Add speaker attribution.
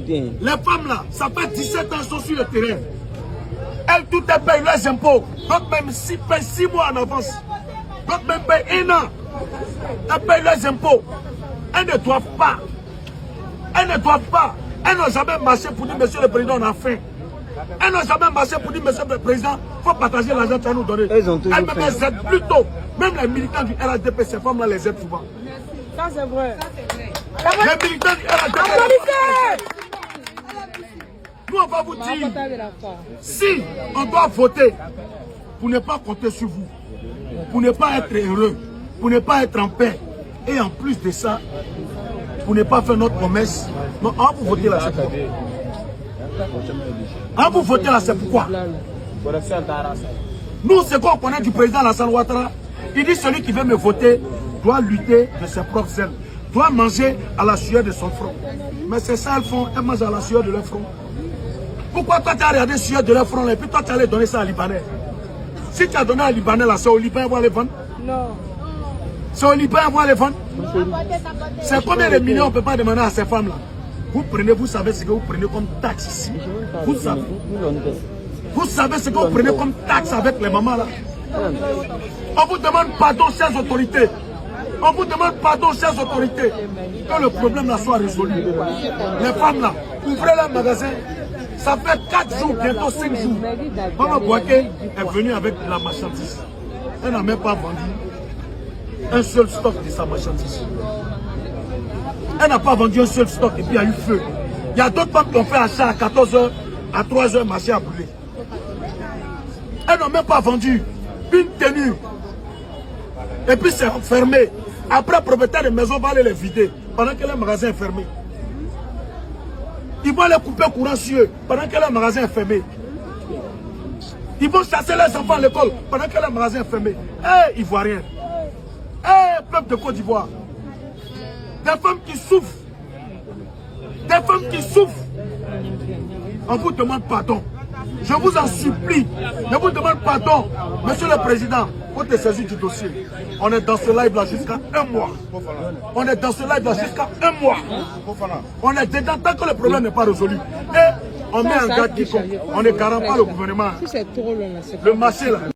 Speaker 1: voter.
Speaker 2: Les femmes là, ça fait 17 ans qu'elles sont sur le terrain. Elles toutes payent leurs impôts. D'autres même payent 6 mois en avance. D'autres même payent 1 an. Elles payent leurs impôts. Elles ne doivent pas. Elles ne doivent pas. Elles n'ont jamais marché pour dire Monsieur le Président, on a faim. Elles n'ont jamais marché pour dire Monsieur le Président, il faut partager l'argent que nous donner.
Speaker 1: Elles ont toujours fait.
Speaker 2: Elles aident plutôt. Même les militants du RHDP, ces femmes-là les aident souvent.
Speaker 3: Ça c'est vrai.
Speaker 2: Les militants du RHDP. Nous, on va vous dire, si on doit voter pour ne pas compter sur vous, pour ne pas être heureux, pour ne pas être en paix, et en plus de ça, pour ne pas faire notre promesse, non, on va vous voter là, c'est pourquoi. On va vous voter là, c'est pourquoi. Nous, ce qu'on connaît du président Alassane Ouattara, il dit celui qui veut me voter doit lutter de ses propres ailes, doit manger à la sueur de son front. Mais c'est ça, elles font, elles mangent à la sueur de leur front. Pourquoi toi tu as regardé sur de leur front et puis toi tu allais donner ça à Libanais? Si tu as donné à Libanais là, c'est au Liban, ils vont les vendre? Non. C'est au Liban, ils vont les vendre? C'est combien de millions on ne peut pas demander à ces femmes là? Vous prenez, vous savez ce que vous prenez comme taxe ici. Vous savez ce que vous prenez comme taxe avec les mamans là. On vous demande pardon, chers autorités. On vous demande pardon, chers autorités. Que le problème là soit résolu. Les femmes là, ouvrez leur magasin. Ça fait 4 jours, bientôt 5 jours. Maman Boaké est venue avec la marchandise. Elle n'a même pas vendu un seul stock de sa marchandise. Elle n'a pas vendu un seul stock et puis il y a eu feu. Il y a d'autres femmes qui ont fait achat à 14h, à 3h, marché à brûler. Elles n'ont même pas vendu une tenue. Et puis c'est fermé. Après, le propriétaire de maison va aller les vider pendant que le magasin est fermé. Ils vont les couper courant sur eux pendant que le magasin est fermé. Ils vont chasser les enfants à l'école pendant que le magasin est fermé. Eh, Ivoiriens. Eh, peuple de Côte d'Ivoire. Des femmes qui souffrent. Des femmes qui souffrent. On vous demande pardon. Je vous en supplie. Je vous demande pardon. Monsieur le Président, pour te saisir du dossier. On est dans ce live là jusqu'à 1 mois. On est dans ce live là jusqu'à 1 mois. On est dedans tant que le problème n'est pas résolu. Et on met en garde quiconque. On ne garant pas le gouvernement. Le marché là.